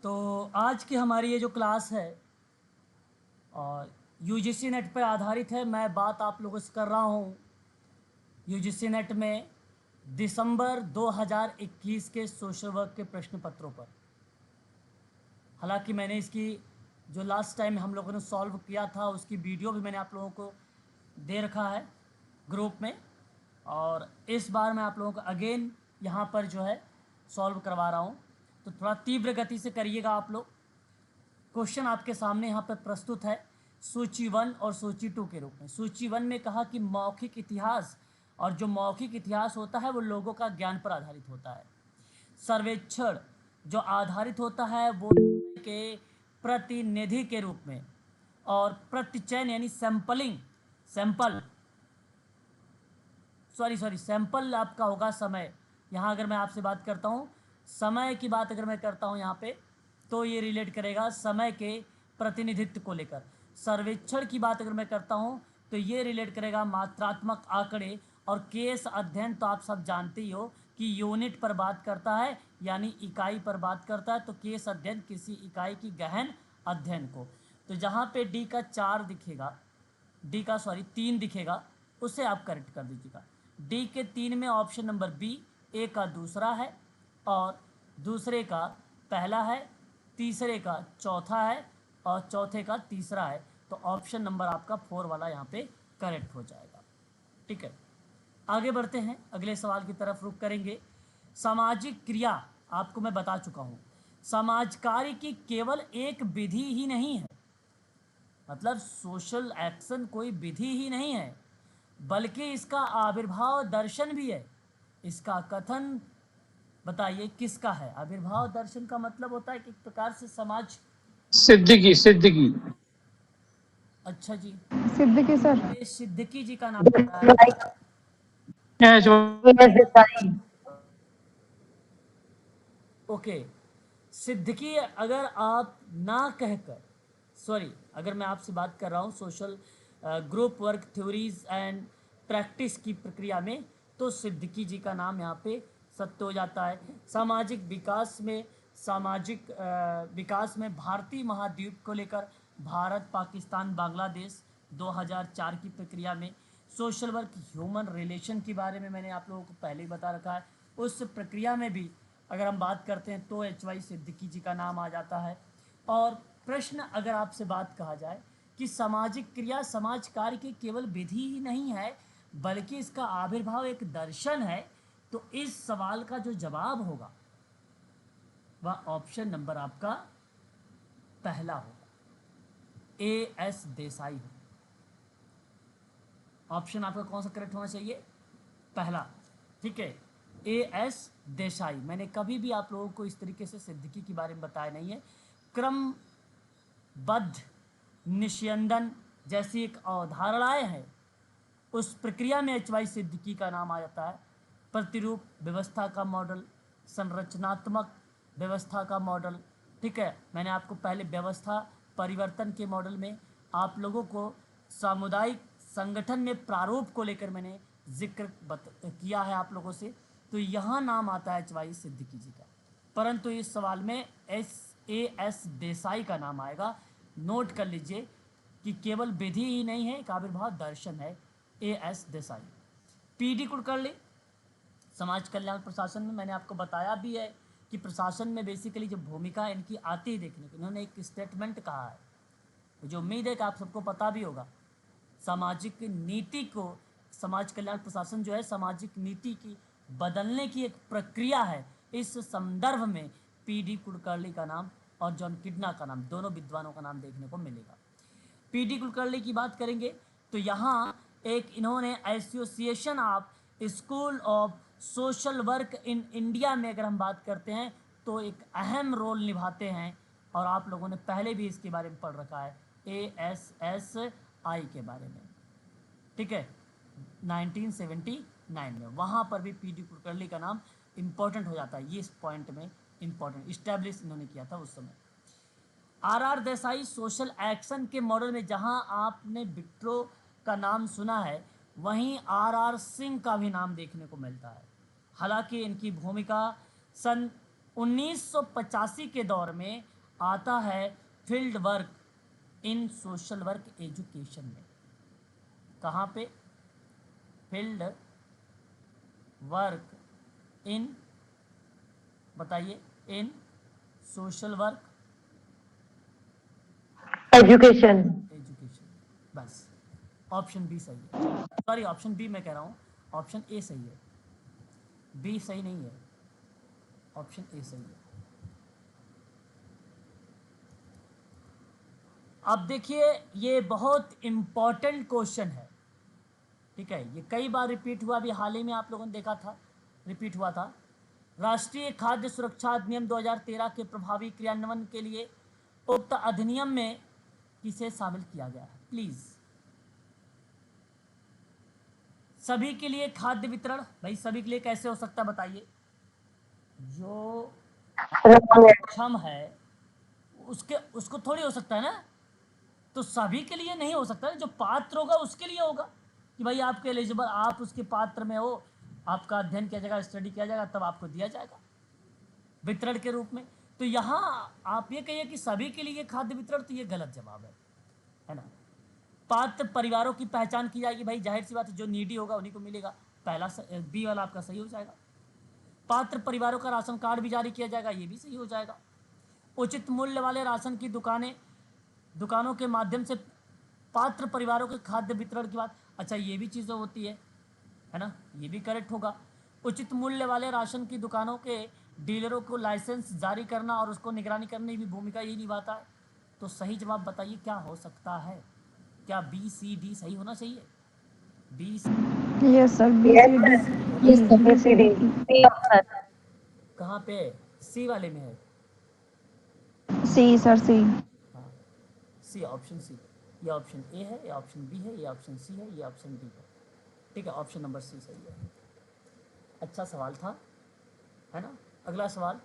तो आज की हमारी ये जो क्लास है और यूजीसी नेट पर आधारित है। मैं बात आप लोगों से कर रहा हूँ यूजीसी नेट में दिसंबर 2021 के सोशल वर्क के प्रश्न पत्रों पर। हालांकि मैंने इसकी जो लास्ट टाइम हम लोगों ने सॉल्व किया था उसकी वीडियो भी मैंने आप लोगों को दे रखा है ग्रुप में, और इस बार मैं आप लोगों को अगेन यहाँ पर जो है सॉल्व करवा रहा हूँ। तो थोड़ा तीव्र गति से करिएगा आप लोग। क्वेश्चन आपके सामने यहाँ पर प्रस्तुत है सूची 1 और सूची 2 के रूप में। सूची 1 में कहा कि मौखिक इतिहास, और जो मौखिक इतिहास होता है वो लोगों का ज्ञान पर आधारित होता है। सर्वेक्षण जो आधारित होता है वो के प्रतिनिधि के रूप में, और प्रतिचयन यानी सैंपल आपका होगा समय। यहाँ अगर मैं आपसे बात करता हूँ समय की बात, अगर मैं करता हूँ यहाँ पे, तो ये रिलेट करेगा समय के प्रतिनिधित्व को लेकर। सर्वेक्षण की बात अगर मैं करता हूँ तो ये रिलेट करेगा मात्रात्मक आंकड़े। और केस अध्ययन तो आप सब जानते ही हो कि यूनिट पर बात करता है, यानी इकाई पर बात करता है। तो केस अध्ययन किसी इकाई की गहन अध्ययन को। तो जहाँ पे डी का 4 दिखेगा, तीन दिखेगा, उसे आप करेक्ट कर दीजिएगा। डी के 3 में ऑप्शन नंबर बी, ए का दूसरा है और दूसरे का पहला है, तीसरे का चौथा है और चौथे का तीसरा है। तो ऑप्शन नंबर आपका 4 वाला यहाँ पे करेक्ट हो जाएगा। ठीक है, आगे बढ़ते हैं, अगले सवाल की तरफ रुख करेंगे। सामाजिक क्रिया आपको मैं बता चुका हूँ, समाज कार्य की केवल एक विधि ही नहीं है। मतलब सोशल एक्शन कोई विधि ही नहीं है, बल्कि इसका आविर्भाव दर्शन भी है। इसका कथन बताइए किसका है? आविर्भाव दर्शन का मतलब होता है कि एक प्रकार से समाज। सिद्दीकी। अच्छा जी, सिद्दीकी सर। ये सिद्दीकी जी का नाम बताया। ओके, सिद्दीकी अगर आप ना कहकर, अगर मैं आपसे बात कर रहा हूँ social group work theories and practice की प्रक्रिया में, तो सिद्दीकी जी का नाम यहाँ पे सत्य हो जाता है। सामाजिक विकास में भारतीय महाद्वीप को लेकर भारत, पाकिस्तान, बांग्लादेश 2004 की प्रक्रिया में सोशल वर्क ह्यूमन रिलेशन के बारे में मैंने आप लोगों को पहले ही बता रखा है। उस प्रक्रिया में भी अगर हम बात करते हैं तो एच वाई सिद्दीकी जी का नाम आ जाता है। और प्रश्न अगर आपसे बात कहा जाए कि सामाजिक क्रिया समाज कार्य की केवल विधि ही नहीं है बल्कि इसका आविर्भाव एक दर्शन है, तो इस सवाल का जो जवाब होगा वह ऑप्शन नंबर आपका पहला होगा, ए एस देसाई हो। ऑप्शन आपका कौन सा करेक्ट होना चाहिए? पहला। ठीक है, ए एस देसाई। मैंने कभी भी आप लोगों को इस तरीके से सिद्दीकी के बारे में बताया नहीं है। क्रमबद्ध निस्यंदन जैसी एक अवधारणाएं हैं, उस प्रक्रिया में एच वाई सिद्दीकी का नाम आ जाता है। प्रतिरूप व्यवस्था का मॉडल, संरचनात्मक व्यवस्था का मॉडल। ठीक है, मैंने आपको पहले व्यवस्था परिवर्तन के मॉडल में आप लोगों को सामुदायिक संगठन में प्रारूप को लेकर मैंने जिक्र किया है आप लोगों से। तो यहाँ नाम आता है एच वाई सिद्दीकी जी का, परंतु इस सवाल में एस देसाई का नाम आएगा। नोट कर लीजिए कि केवल विधि ही नहीं है, एक आविर्भाव दर्शन है, A S Desai. PD Kulkarni समाज कल्याण प्रशासन में, मैंने आपको बताया भी है कि प्रशासन में बेसिकली जो भूमिका इनकी आती है देखने को, इन्होंने एक स्टेटमेंट कहा है, मुझे उम्मीद है कि आप सबको पता भी होगा। सामाजिक नीति को, समाज कल्याण प्रशासन जो है सामाजिक नीति की बदलने की एक प्रक्रिया है। इस संदर्भ में पीडी कुलकर्णी का नाम और जॉन किडना का नाम, दोनों विद्वानों का नाम देखने को मिलेगा। पीडी कुलकर्णी की बात करेंगे तो यहाँ एक इन्होंने association of school of social work in India में अगर हम बात करते हैं तो एक अहम रोल निभाते हैं, और आप लोगों ने पहले भी इसके बारे में पढ़ रखा है, ASSI के बारे में। ठीक है, 1979 में वहाँ पर भी पीडी कुलकर्णी का नाम इम्पोर्टेंट हो जाता है। ये इस पॉइंट में इम्पोर्टेंट इस्टेब्लिश इन्होंने किया था उस समय। आर देसाई सोशल एक्शन के मॉडल में जहां आपने विट्रो का नाम सुना है, वहीं आर सिंह का भी नाम देखने को मिलता है। हालांकि इनकी भूमिका सन 1985 के दौर में आता है field work in social work education में। कहाँ पे? फील्ड वर्क इन, बताइए, इन सोशल वर्क एजुकेशन। एजुकेशन। बस ऑप्शन बी सही है। सॉरी, ऑप्शन बी मैं कह रहा हूँ, ऑप्शन ए सही है, बी सही नहीं है, ऑप्शन ए सही है। अब देखिए, ये बहुत इम्पॉर्टेंट क्वेश्चन है, ठीक है। ये कई बार रिपीट हुआ, अभी हाल ही में आप लोगों ने देखा था, रिपीट हुआ था। राष्ट्रीय खाद्य सुरक्षा अधिनियम 2013 के प्रभावी क्रियान्वयन के लिए उक्त अधिनियम में किसे शामिल किया गया है? प्लीज, सभी के लिए खाद्य वितरण, भाई सभी के लिए कैसे हो सकता है बताइए? जो सक्षम है उसके, उसको थोड़ी हो सकता है ना, तो सभी के लिए नहीं हो सकता है, जो पात्र होगा उसके लिए होगा कि भाई आपके एलिजिबल, आप उसके पात्र में हो, आपका अध्ययन किया जाएगा, स्टडी किया जाएगा, तब आपको दिया जाएगा वितरण के रूप में। तो यहाँ आप ये कहिए कि सभी के लिए खाद्य वितरण, तो ये गलत जवाब है ना। पात्र परिवारों की पहचान की जाएगी, भाई जाहिर सी बात है, जो नीडी होगा उन्हीं को मिलेगा, पहला बी वाला आपका सही हो जाएगा। पात्र परिवारों का राशन कार्ड भी जारी किया जाएगा, ये भी सही हो जाएगा। उचित मूल्य वाले राशन की दुकानों के माध्यम से पात्र परिवारों के खाद्य वितरण की बात, अच्छा ये भी चीज़ें होती है ना, ये भी करेक्ट होगा। उचित मूल्य वाले राशन की दुकानों के डीलरों को लाइसेंस जारी करना और उसको निगरानी करने की भूमिका यही निभाता है। तो सही जवाब बताइए क्या हो सकता है? क्या बी सी डी सही होना चाहिए? B C yes sir, B C D. ABCD C option. कहाँ पे है? सी वाले में है। C sir, C. हाँ, सी, ऑप्शन सी। ये ऑप्शन ए है, ये ऑप्शन बी है, ये ऑप्शन सी है, ये ऑप्शन डी है, ठीक है। ऑप्शन नंबर सी सही है। अच्छा सवाल था, है ना। अगला सवाल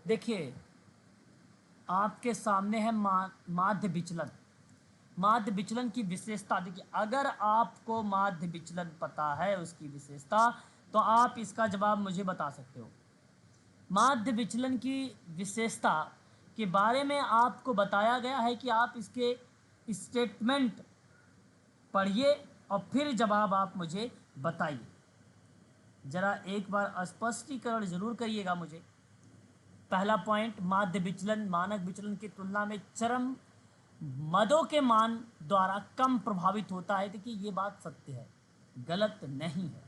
देखिए, आपके सामने है माध्य विचलन। माध्य विचलन की विशेषता देखिए, अगर आपको माध्य विचलन पता है उसकी विशेषता, तो आप इसका जवाब मुझे बता सकते हो। माध्य विचलन की विशेषता के बारे में आपको बताया गया है कि आप इसके स्टेटमेंट पढ़िए और फिर जवाब आप मुझे बताइए। जरा एक बार स्पष्टीकरण जरूर करिएगा मुझे। पहला पॉइंट, माध्य विचलन मानक विचलन की तुलना में चरम मदों के मान द्वारा कम प्रभावित होता है। देखिए ये बात सत्य है, गलत नहीं है।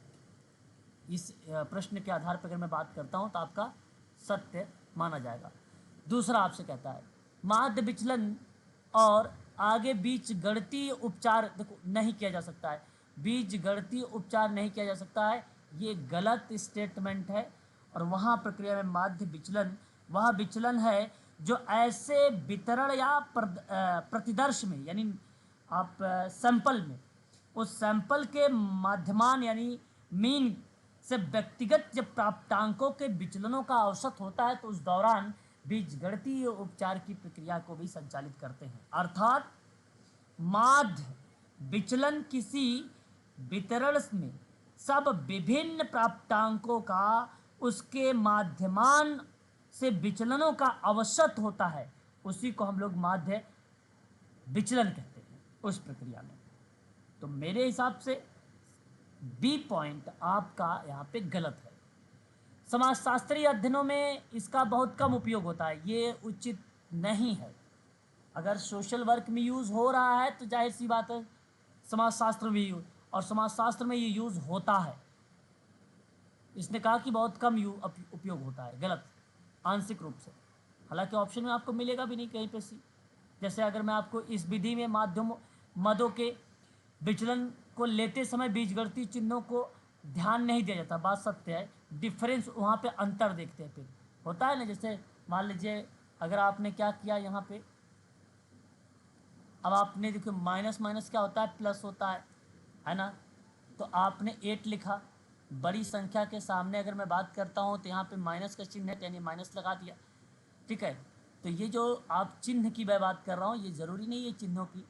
इस प्रश्न के आधार पर अगर मैं बात करता हूं तो आपका सत्य माना जाएगा। दूसरा आपसे कहता है माध्य विचलन और आगे बीज गणितीय उपचार देखो नहीं किया जा सकता है, बीज गणितीय उपचार नहीं किया जा सकता है, ये गलत स्टेटमेंट है। और वहाँ प्रक्रिया में माध्य विचलन वह विचलन है जो ऐसे वितरण या प्रतिदर्श में, यानी आप सैंपल में, उस सैंपल के माध्यमान यानी मीन से व्यक्तिगत जब प्राप्तांकों के विचलनों का औसत होता है तो उस दौरान बीजगणितीय उपचार की प्रक्रिया को भी संचालित करते हैं। अर्थात माध्य विचलन किसी वितरण में सब विभिन्न प्राप्तांकों का उसके माध्यमान से विचलनों का औसत होता है, उसी को हम लोग माध्य विचलन कहते हैं उस प्रक्रिया में। तो मेरे हिसाब से बी पॉइंट आपका यहाँ पे गलत है। समाजशास्त्रीय अध्ययनों में इसका बहुत कम उपयोग होता है, ये उचित नहीं है। अगर सोशल वर्क में यूज़ हो रहा है तो जाहिर सी बात है समाजशास्त्र में यूज, और समाजशास्त्र में ये यूज़ होता है। इसने कहा कि बहुत कम उपयोग होता है, गलत आंशिक रूप से। हालांकि ऑप्शन में आपको मिलेगा भी नहीं कहीं पे सी। जैसे अगर मैं आपको इस विधि में माध्यम मदों के विचलन को लेते समय बीजगणितीय चिन्हों को ध्यान नहीं दिया जाता, बात सत्य है। डिफरेंस वहाँ पे अंतर देखते हैं, फिर होता है ना। जैसे मान लीजिए अगर आपने क्या किया यहाँ पे, अब आपने देखो माइनस माइनस क्या होता है, प्लस होता है ना। तो आपने 8 लिखा, बड़ी संख्या के सामने अगर मैं बात करता हूँ तो यहाँ पे माइनस का चिन्ह है, यानी माइनस लगा दिया, ठीक है। तो ये जो आप चिन्ह की मैं बात कर रहा हूँ, ये ज़रूरी नहीं है चिन्हों की।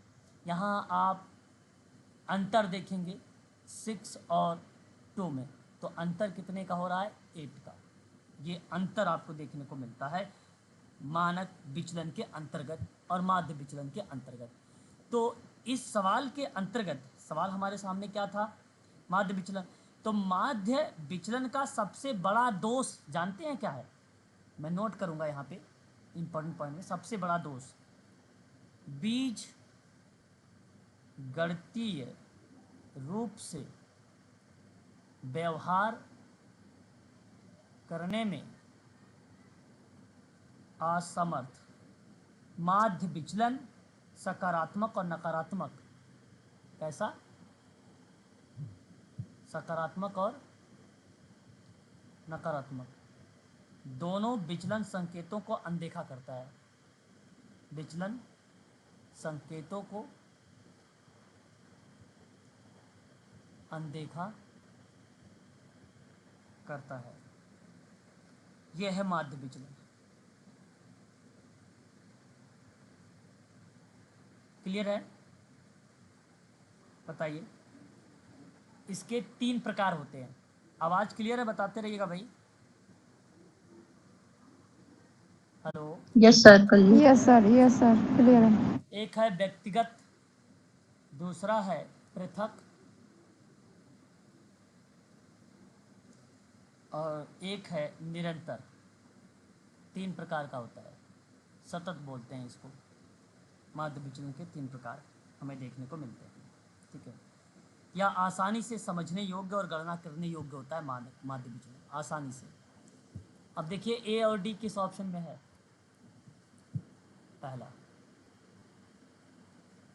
यहाँ आप अंतर देखेंगे 6 और 2 में, तो अंतर कितने का हो रहा है? 8 का। ये अंतर आपको देखने को मिलता है मानक विचलन के अंतर्गत और माध्य विचलन के अंतर्गत। तो इस सवाल के अंतर्गत सवाल हमारे सामने क्या था, माध्य विचलन। तो माध्य विचलन का सबसे बड़ा दोष जानते हैं क्या है? मैं नोट करूंगा यहाँ पे इंपॉर्टेंट पॉइंट में। सबसे बड़ा दोष बीज गणितीय रूप से व्यवहार करने में असमर्थ। माध्य विचलन सकारात्मक और नकारात्मक, कैसा? सकारात्मक और नकारात्मक दोनों विचलन संकेतों को अनदेखा करता है। विचलन संकेतों को अनदेखा करता है। यह है माध्य विचलन। क्लियर है? बताइए। इसके 3 प्रकार होते हैं। आवाज क्लियर है? बताते रहिएगा भाई। हेलो। यस सर, करिए। Yes, sir. Yes, sir. Clear है. एक है व्यक्तिगत, दूसरा है पृथक और एक है निरंतर। 3 प्रकार का होता है, सतत बोलते हैं इसको। माध्य विचलन के 3 प्रकार हमें देखने को मिलते हैं। ठीक है, या आसानी से समझने योग्य और गणना करने योग्य होता है माध्य विचलन, आसानी से। अब देखिए ए और डी किस ऑप्शन में है?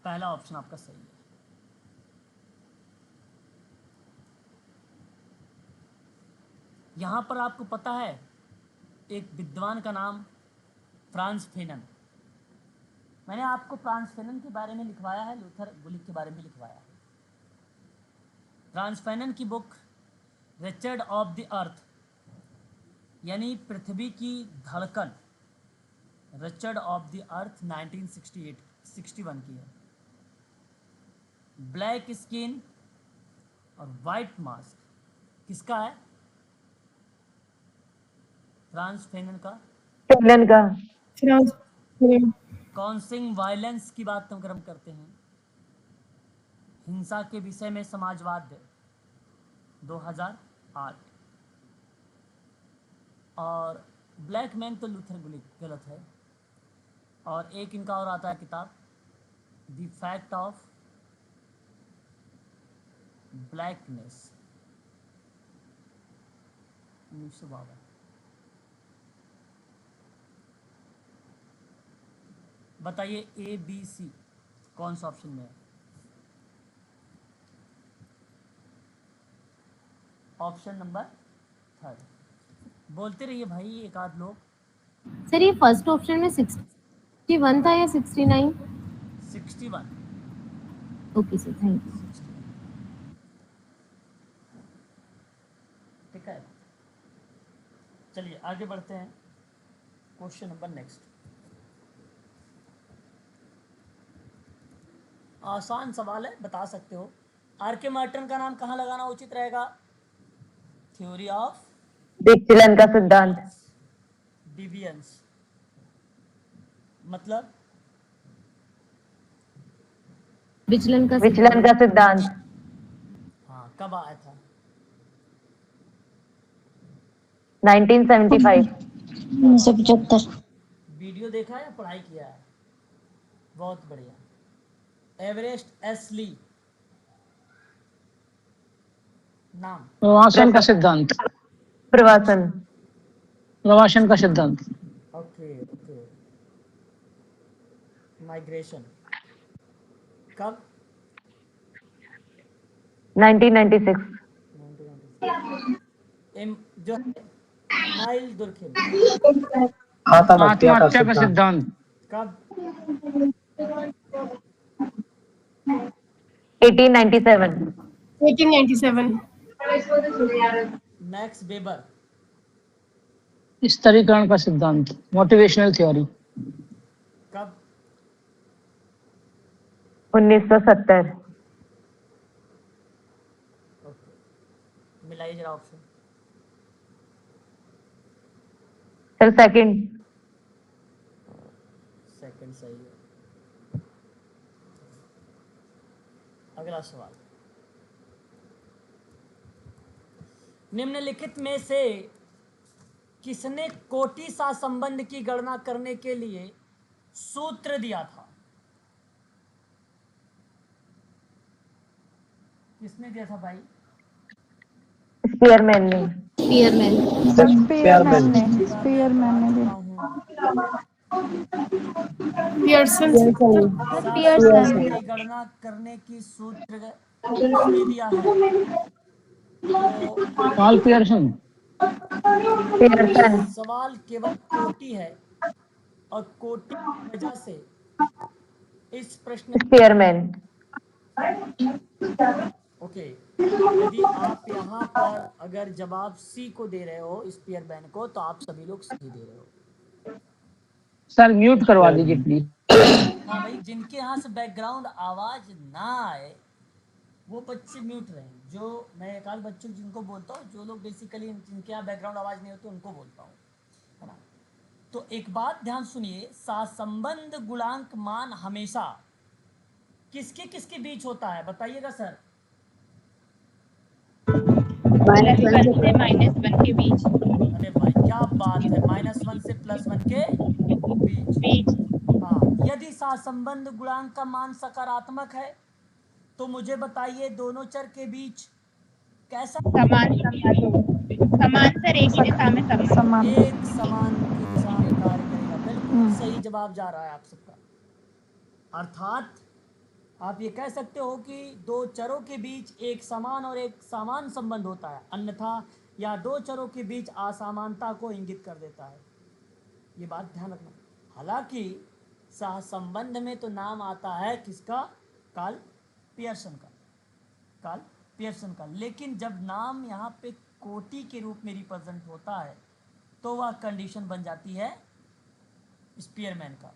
पहला ऑप्शन आपका सही है। यहां पर आपको पता है एक विद्वान का नाम फ्रांस फेनन। मैंने आपको फ्रांस फेनन के बारे में लिखवाया है, लूथर गुलिक के बारे में लिखवाया है। फ्रांस फेनन की book Richard of the earth यानी पृथ्वी की धड़कन, रिचर्ड ऑफ द अर्थ 1961 की है। ब्लैक स्किन और वाइट मास्क किसका है? फ्रांस फेनन का। फेलन का। कॉन्सिंग वायलेंस की बात अगर हम करते हैं, हिंसा के विषय में समाजवाद 2008। और ब्लैक मैन तो लूथर गुलिक गलत है। और एक इनका और आता है किताब द फैक्ट ऑफ ब्लैकनेस 1952। बताइए ए बी सी कौन सा ऑप्शन में है? Option number 3। बोलते रहिए भाई एक आध लोग। सर ये फर्स्ट ऑप्शन में 61 था या 69? 61। Okay sir, thank you. ठीक है, चलिए आगे बढ़ते हैं। Question number next. आसान सवाल है, बता सकते हो। आर्किमाइटन का नाम कहाँ लगाना उचित रहेगा? थ्योरी ऑफ विचलन का सिद्धांत। डिविएंस मतलब विचलन का सिद्धांत। हाँ, कब आया था? 1975। 1975। वीडियो देखा या पढ़ाई किया है? बहुत बढ़िया। एवरेस्ट एस ली नाम। प्रवासन का सिद्धांत। प्रवासन। प्रवासन का सिद्धांत। Okay okay. माइग्रेशन कब? 1996। जो नाइल दुर्खिम आत्महत्या का सिद्धांत। कब? 1897। 1897। मैक्स वेबर स्तरीकरण का सिद्धांत, मोटिवेशनल थ्योरी। कब? 1970। ओके, मिलाइए जरा ऑप्शन। Sir second. सेकंड सही है। अगला सवाल, निम्नलिखित में से किसने कोटि सहसंबंध की गणना करने के लिए सूत्र दिया था? किसने दिया था भाई? स्पीयरमैन ने। स्पीयरमैन। स्पीयरमैन ने बता स्पीयरमैन ने चुका दिया। हूँ। पियर्सन। पियर्सन। सहसंबंध की गणना करने की सूत्र किसने दिया है? तो पॉल पियर्सन। पियर्सन। सवाल केवल कोटि है और कोटि की वजह से इस प्रश्न, स्पीयरमैन। ओके, यदि आप यहाँ पर अगर जवाब सी को दे रहे हो स्पीयरमैन को, तो आप सभी लोग सही दे रहे हो। सर म्यूट करवा दीजिए प्लीज। हाँ भाई, जिनके यहाँ से बैकग्राउंड आवाज ना आए वो बच्चे म्यूट रहे। जो मैं एक आध बच्चों जिनको बोलता हूँ, जो लोग बेसिकली जिनके यहाँ बैकग्राउंड आवाज नहीं होती उनको बोलता हूँ, है ना। तो एक बात ध्यान सुनिए, सहसंबंध गुणांक मान हमेशा किसके किसके बीच होता है बताइएगा सर? +1 से -1 के बीच। अरे भाई क्या बात है, -1 से +1 के बीच। हाँ, यदि सहसंबंध गुणांक का मान सकारात्मक है तो मुझे बताइए दोनों चर के बीच कैसा? समान सर, एक ही दिशा में समान। समान। एक समान की दिशा में कार्य करेगा। बिल्कुल सही जवाब जा रहा है आप सबका। अर्थात आप ये कह सकते हो कि दो चरों के बीच एक समान और एक समान संबंध होता है, अन्यथा या दो चरों के बीच असमानता को इंगित कर देता है। ये बात ध्यान रखना। हालांकि सहसंबंध में तो नाम आता है किसका? कार्ल पियर्सन का। कार्ल पियर्सन का। लेकिन जब नाम यहाँ पे कोटि के रूप में रिप्रेजेंट होता है तो वह कंडीशन बन जाती है स्पीयरमैन का।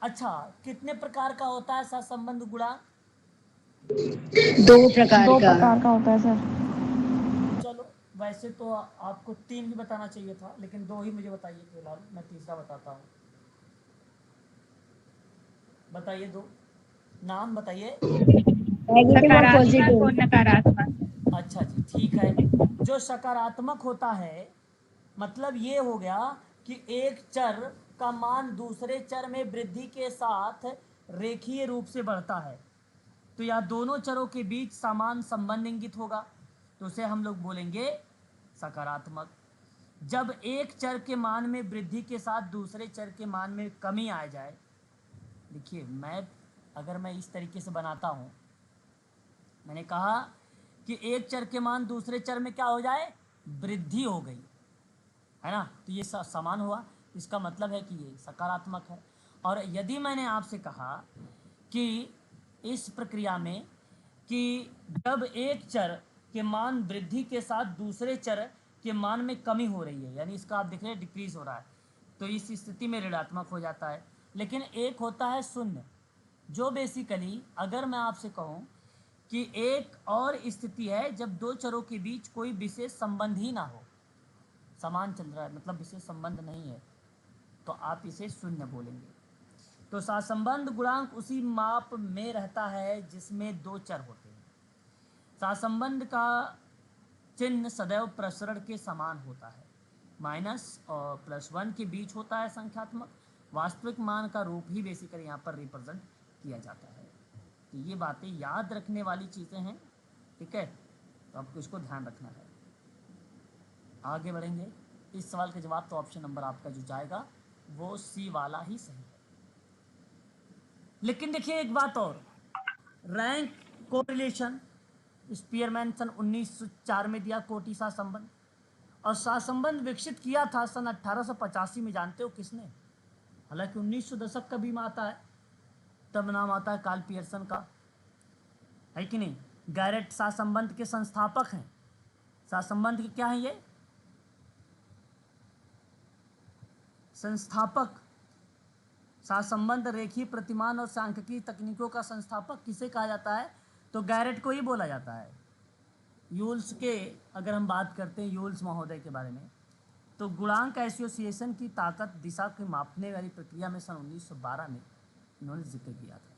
अच्छा, कितने प्रकार का होता है सहसंबंध गुणांक? 2 प्रकार दो का। प्रकार का होता है सर। चलो, वैसे तो आपको 3 भी बताना चाहिए था, लेकिन 2 ही मुझे बताइए फिलहाल, मैं तीसरा बताता हूँ। बताइए 2 नाम बताइए। सकारात्मक और नकारात्मक। अच्छा जी, ठीक है। जो सकारात्मक होता है मतलब ये हो गया कि एक चर का मान दूसरे चर में वृद्धि के साथ रेखीय रूप से बढ़ता है, तो यह दोनों चरों के बीच समान संबंध इंगित होगा, तो उसे हम लोग बोलेंगे सकारात्मक। जब एक चर के मान में वृद्धि के साथ दूसरे चर के मान में कमी आ जाए, देखिए अगर मैं इस तरीके से बनाता हूँ, मैंने कहा कि एक चर के मान दूसरे चर में क्या हो जाए? वृद्धि हो गई, है ना, तो ये समान हुआ, इसका मतलब है कि ये सकारात्मक है। और यदि मैंने आपसे कहा कि इस प्रक्रिया में कि जब एक चर के मान वृद्धि के साथ दूसरे चर के मान में कमी हो रही है, यानी इसका आप देख रहे हैं डिक्रीज हो रहा है, तो इस स्थिति में ऋणात्मक हो जाता है। लेकिन एक होता है शून्य, जो बेसिकली अगर मैं आपसे कहूँ कि एक और स्थिति है जब दो चरों के बीच कोई विशेष संबंध ही ना हो, समान चल रहा है मतलब विशेष संबंध नहीं है, तो आप इसे शून्य बोलेंगे। तो सहसंबंध गुणांक उसी माप में रहता है जिसमें दो चर होते हैं। सहसंबंध का चिन्ह सदैव प्रसरण के समान होता है, माइनस और +1 के बीच होता है संख्यात्मक, वास्तविक मान का रूप ही बेसिकली यहाँ पर रिप्रेजेंट किया जाता है। तो ये बातें याद रखने वाली चीज़ें हैं, ठीक है, तो आपको इसको ध्यान रखना है। आगे बढ़ेंगे। इस सवाल का जवाब तो ऑप्शन नंबर आपका जो जाएगा वो सी वाला ही सही है। लेकिन देखिए एक बात और, रैंक कोरिलेशन स्पीयरमैन सन 1904 में दिया कोटि सहसंबंध, और सहसंबंध विकसित किया था सन 1885 में। जानते हो किसने? हालांकि 1900 दशक का भी आता है, तब नाम आता है कार्ल पियर्सन का, है कि नहीं। गैरेट सहसंबंध के संस्थापक हैं। सहसंबंध के क्या हैं ये? संस्थापक। सहसंबंध रेखीय प्रतिमान और सांख्यिकी तकनीकों का संस्थापक किसे कहा जाता है? तो गैरेट को ही बोला जाता है। यूल्स के अगर हम बात करते हैं यूल्स महोदय के बारे में, तो गुणांक एसोसिएशन की ताकत दिशा की मापने वाली प्रक्रिया में सन 1912 में इन्होंने जिक्र किया था।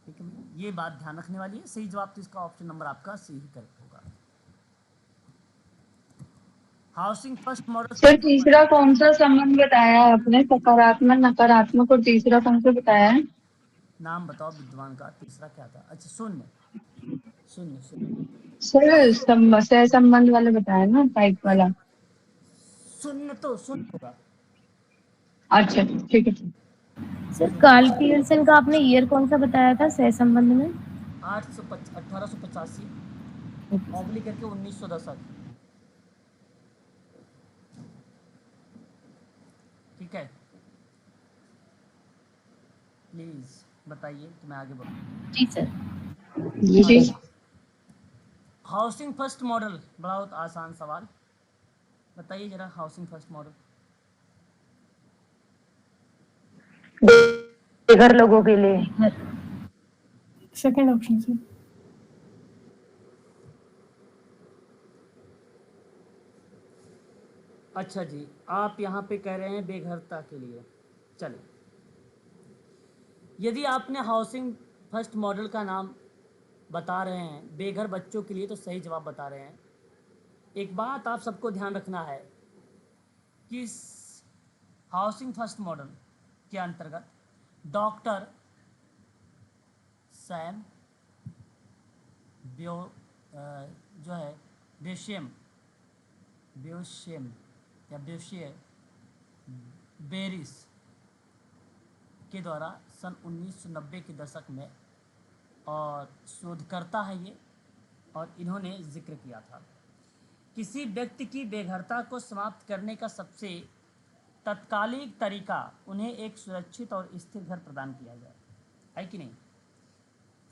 ठीक है, ये बात ध्यान रखने वाली है। सही जवाब तो इसका ऑप्शन नंबर आपका सी ही करेक्ट होगा। Housing first model. सर तीसरा कौन सा संबंध बताया है आपने, सकारात्मक नकारात्मक, और तीसरा कौन सा बताया है? नाम बताओ विद्वान का। तीसरा क्या था? अच्छा शून्य शून्य शून्य सर सह संबंध वाला बताया ना, टाइप वाला। शून्य तो शून्य होगा। अच्छा ठीक है। सर कार्ल पियर्सन का आपने ईयर कौन सा बताया था सह संबंध में? 1885 ऑब्लिक करके 1910। ठीक है, प्लीज बताइए तो मैं आगे बढ़ूँ। जी सर। जी हाउसिंग फर्स्ट मॉडल, बहुत आसान सवाल, बताइए जरा। हाउसिंग फर्स्ट मॉडल बेघर लोगों के लिए। Second option sir. अच्छा जी, आप यहाँ पे कह रहे हैं बेघरता के लिए। चलिए, यदि आपने हाउसिंग फर्स्ट मॉडल का नाम बता रहे हैं बेघर बच्चों के लिए, तो सही जवाब बता रहे हैं। एक बात आप सबको ध्यान रखना है कि इस हाउसिंग फर्स्ट मॉडल के अंतर्गत डॉक्टर सैम जो है बेशेम या बेशे बेरिस के द्वारा सन 1990 के दशक में और शोधकर्ता है ये, और इन्होंने जिक्र किया था किसी व्यक्ति की बेघरता को समाप्त करने का सबसे तत्कालिक तरीका उन्हें एक सुरक्षित और स्थिर घर प्रदान किया जाए, है कि नहीं।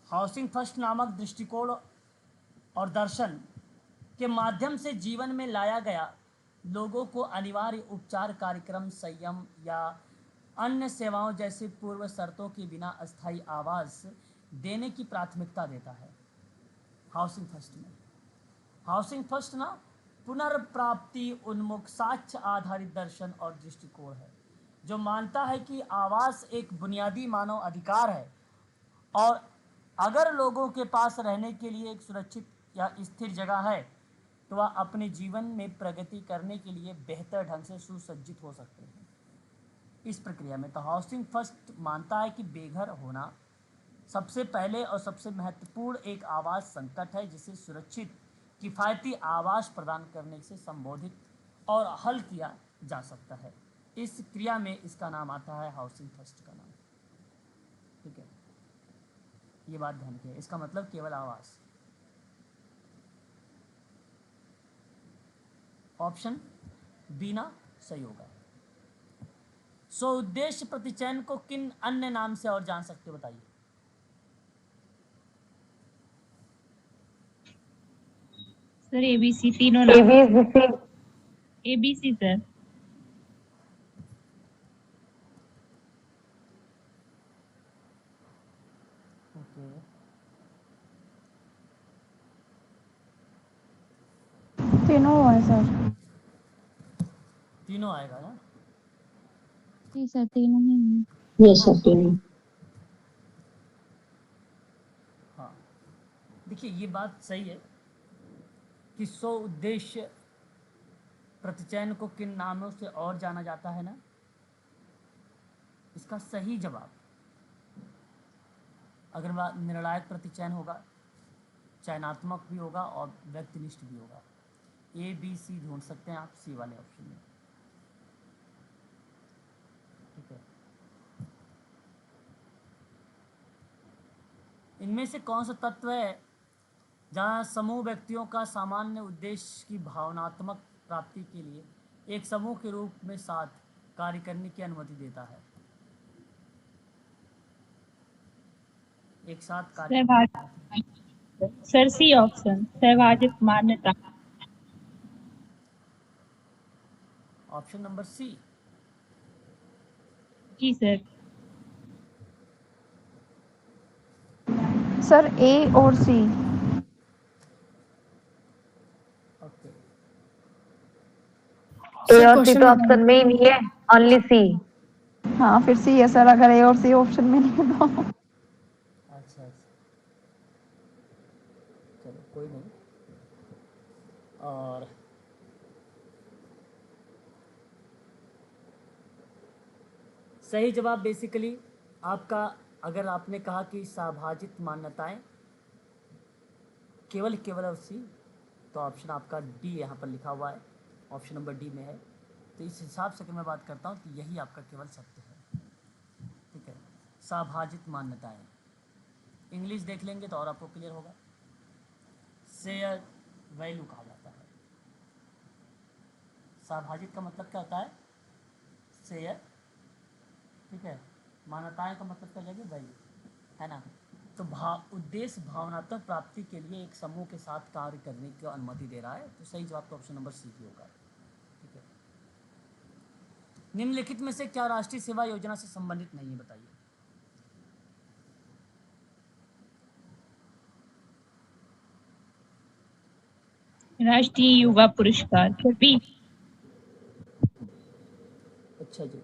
हाउसिंग फर्स्ट नामक दृष्टिकोण और दर्शन के माध्यम से जीवन में लाया गया लोगों को अनिवार्य उपचार कार्यक्रम, संयम या अन्य सेवाओं जैसे पूर्व शर्तों के बिना अस्थायी आवास देने की प्राथमिकता देता है। हाउसिंग फर्स्ट में हाउसिंग फर्स्ट ना पुनर्प्राप्ति उन्मुख साक्ष्य आधारित दर्शन और दृष्टिकोण है, जो मानता है कि आवास एक बुनियादी मानव अधिकार है और अगर लोगों के पास रहने के लिए एक सुरक्षित या स्थिर जगह है तो वह अपने जीवन में प्रगति करने के लिए बेहतर ढंग से सुसज्जित हो सकते हैं। इस प्रक्रिया में तो हाउसिंग फर्स्ट मानता है कि बेघर होना सबसे पहले और सबसे महत्वपूर्ण एक आवास संकट है, जिसे सुरक्षित किफ़ायती आवास प्रदान करने से संबोधित और हल किया जा सकता है। इस क्रिया में इसका नाम आता है हाउसिंग फर्स्ट का नाम। ठीक है, ये बात ध्यान रखिए, इसका मतलब केवल आवास। ऑप्शन बी ना सही होगा। सो उद्देश्य प्रतिचयन को किन अन्य नाम से और जान सकते हो, बताइए। सर एबीसी तीनों नाम। ABC ABC sir. ओके, तीनों हुआ है सर। तीनों आएगा ना। जी सर, तीनों ही हैं। यस सर तीनों। हाँ, देखिए ये बात सही है कि सो उद्देश्य प्रतिचयन को किन नामों से और जाना जाता है ना। इसका सही जवाब अगर बात निर्णायक प्रतिचयन होगा, चयनात्मक भी होगा और व्यक्तिनिष्ठ भी होगा। ए बी सी ढूंढ सकते हैं आप सी वाले ऑप्शन में। ठीक है, इनमें से कौन सा तत्व है जहाँ समूह व्यक्तियों का सामान्य उद्देश्य की भावनात्मक प्राप्ति के लिए एक समूह के रूप में साथ कार्य करने की अनुमति देता है, एक साथ कार्य। सर सी ऑप्शन सहभागित मान्यता। Option number C. जी सर। सर ए और सी। ओके, ए और सी क्वेश्चन तो ऑप्शन में ही नहीं है, ओनली सी। हाँ फिर सी है सर, अगर ए और सी ऑप्शन में नहीं है तो। अच्छा अच्छा, चलो कोई नहीं। और सही जवाब बेसिकली आपका, अगर आपने कहा कि साभाजित मान्यताएं केवल केवल और सी, तो ऑप्शन आपका डी यहाँ पर लिखा हुआ है, ऑप्शन नंबर डी में है। तो इस हिसाब से अगर मैं बात करता हूँ तो यही आपका केवल सत्य है। ठीक है, साभाजित मान्यताएं, इंग्लिश देख लेंगे तो और आपको क्लियर होगा। शेयर वैल्यू कहा जाता है। साभाजित का मतलब क्या होता है? शेयर। ठीक है, मान्यताएं का मतलब क्या हो जाएगी? वैल्यू, है ना। तो उद्देश्य भावनात्मक प्राप्ति के लिए एक समूह के साथ कार्य करने की अनुमति दे रहा है। तो सही जवाब तो ऑप्शन नंबर सी ही होगा। ठीक है, निम्नलिखित में से क्या राष्ट्रीय सेवा योजना से संबंधित नहीं है? बताइए। राष्ट्रीय युवा पुरस्कार भी। अच्छा जी,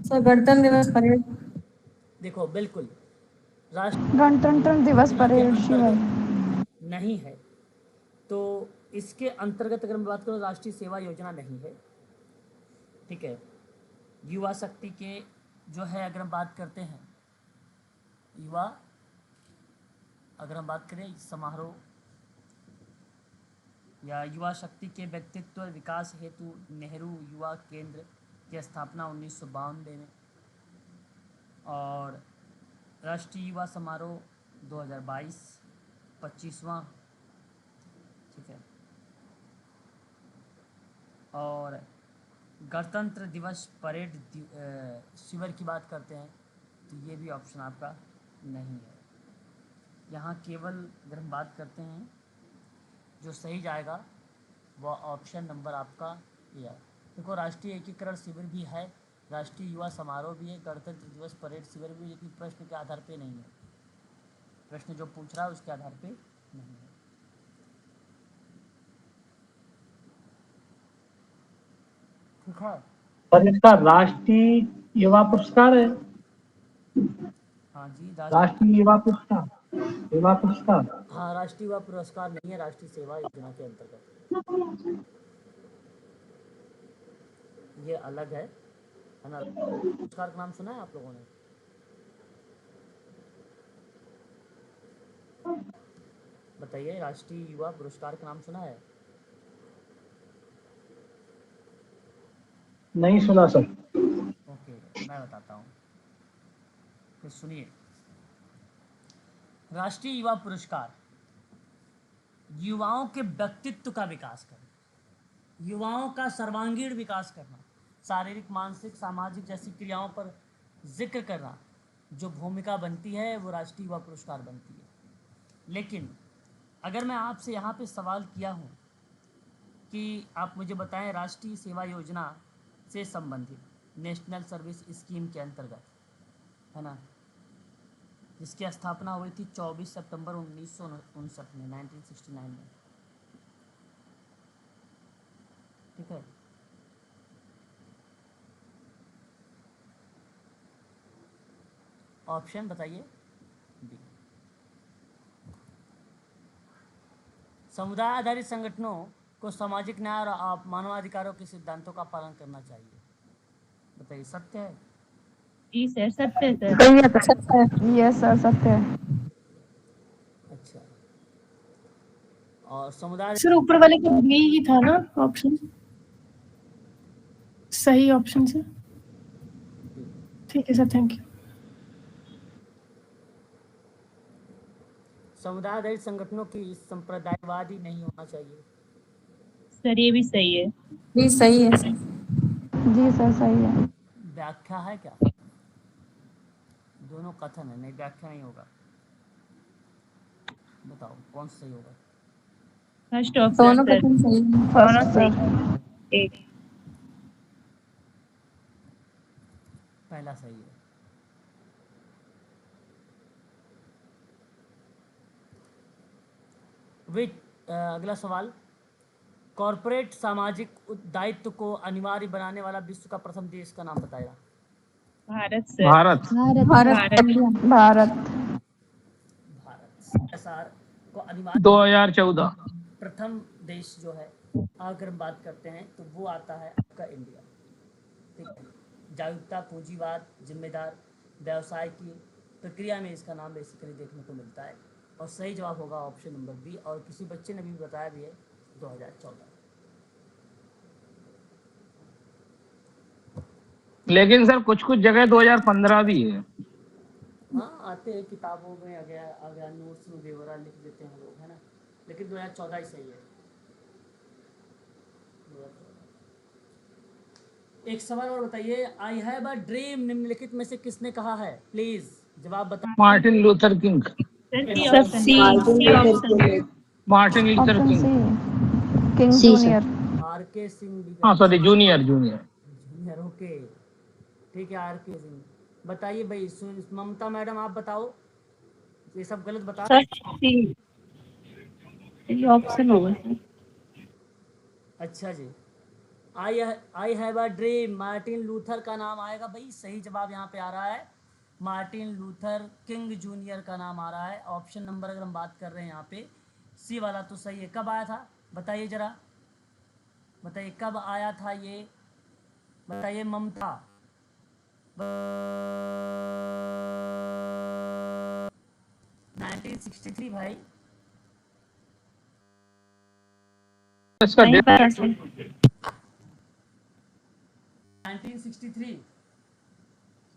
सर गणतंत्र दिवस परेड। देखो बिल्कुल राष्ट्रीय गणतंत्र दिवस योजना के परेड शिवाय। अंतर्गत नहीं है। तो इसके अंतर्गत अगर मैं बात करूँ, राष्ट्रीय सेवा योजना नहीं है। ठीक है, युवा शक्ति के जो है, अगर हम बात करते हैं युवा, अगर हम बात करें समारोह या युवा शक्ति के व्यक्तित्व विकास हेतु नेहरू युवा केंद्र की स्थापना 1992 में, और राष्ट्रीय युवा समारोह 2022 25वां। ठीक है, और गणतंत्र दिवस परेड शिविर की बात करते हैं तो ये भी ऑप्शन आपका नहीं है। यहाँ केवल अगर हम बात करते हैं, जो सही जाएगा वह ऑप्शन नंबर आपका ए है। देखो, राष्ट्रीय एकीकरण शिविर भी है, राष्ट्रीय युवा समारोह भी है, गणतंत्र दिवस परेड शिविर भी, लेकिन प्रश्न के आधार पे नहीं है। प्रश्न जो पूछ रहा है उसके आधार पे नहीं है। ठीक है, पर इसका राष्ट्रीय युवा पुरस्कार है। हाँ जी, राष्ट्रीय युवा पुरस्कार, युवा पुरस्कार। हाँ, राष्ट्रीय युवा पुरस्कार नहीं है राष्ट्रीय सेवा योजना के अंतर्गत, ये अलग है ना। पुरस्कार का नाम सुना है आप लोगों ने? बताइए, राष्ट्रीय युवा पुरस्कार का नाम सुना है? नहीं सुना सर। ओके, मैं बताता हूँ, तो सुनिए। राष्ट्रीय युवा पुरस्कार युवाओं के व्यक्तित्व का विकास करना, युवाओं का सर्वांगीण विकास करना, शारीरिक मानसिक सामाजिक जैसी क्रियाओं पर जिक्र करना, जो भूमिका बनती है वो राष्ट्रीय युवा पुरस्कार बनती है। लेकिन अगर मैं आपसे यहाँ पे सवाल किया हूँ कि आप मुझे बताएं राष्ट्रीय सेवा योजना से संबंधित नेशनल सर्विस स्कीम के अंतर्गत, है ना, जिसकी स्थापना हुई थी 24 सितंबर 1959 में, 1969 में। ठीक है, ऑप्शन बताइए। बी, समुदाय आधारित संगठनों को सामाजिक न्याय और मानवाधिकारों के सिद्धांतों का पालन करना चाहिए। बताइए, सत्य है? जी सर, सत्य है सर। सही है तो सत्य है। यस सर, सत्य है। अच्छा, और समुदाय, सर ऊपर वाले का बी ही था ना ऑप्शन, सही ऑप्शन से। ठीक है सर, थैंक यू। समुदाय आधारित संगठनों की संप्रदायवादी नहीं होना चाहिए। सर ये भी सही है। भी सही है सर। जी सर, सही है। व्याख्या है क्या? दोनों कथन है, नहीं व्याख्या नहीं होगा। बताओ कौन सा सही होगा? फर्स्ट ऑप्शन दोनों सर। कथन सही है। First sir. एक। पहला सही है। अगला सवाल, कॉर्पोरेट सामाजिक दायित्व को अनिवार्य बनाने वाला विश्व का प्रथम देश का नाम बताएगा। Bharat sir. Bharat. Bharat India. Bharat. Bharat. CSR को अनिवार्य 2014। प्रथम देश जो है, अगर हम बात करते हैं तो वो आता है आपका इंडिया। ठीक है, जागरूकता, पूंजीवाद, जिम्मेदार व्यवसाय की प्रक्रिया में इसका नाम बेसिकली देखने को मिलता है। और सही जवाब होगा ऑप्शन नंबर बी। और किसी बच्चे ने भी बताया भी है 2014। लेकिन सर कुछ कुछ जगह 2015 भी है। हाँ, आते हैं किताबों में, आ गया नोट्स में बेवरा लिख देते हैं लोग, है ना, लेकिन 2014 ही सही है। 2014। एक सवाल और बताइए, आई हैव अ ड्रीम निम्नलिखित में से किसने कहा है? प्लीज जवाब बताएं। Martin Luther King. Sir C option. Martin Luther option King. C, King junior. RK Singh भी हाँ सॉरी, जूनियर। जूनियर, ओके, ठीक है, RK सिंह। बताइए भाई, ममता मैडम आप बताओ, ये सब गलत बता। सर सी, ये ऑप्शन होगा सर। अच्छा जी, I have a dream, Martin Luther का नाम आएगा भाई। सही जवाब यहाँ पे आ रहा है, मार्टिन लूथर किंग जूनियर का नाम आ रहा है। ऑप्शन नंबर अगर हम बात कर रहे हैं यहाँ पे, सी वाला तो सही है। कब आया था बताइए जरा, बताइए कब आया था ये, बताइए ममता। 1963 भाई। इसका नहीं डेट पता सर। 1963।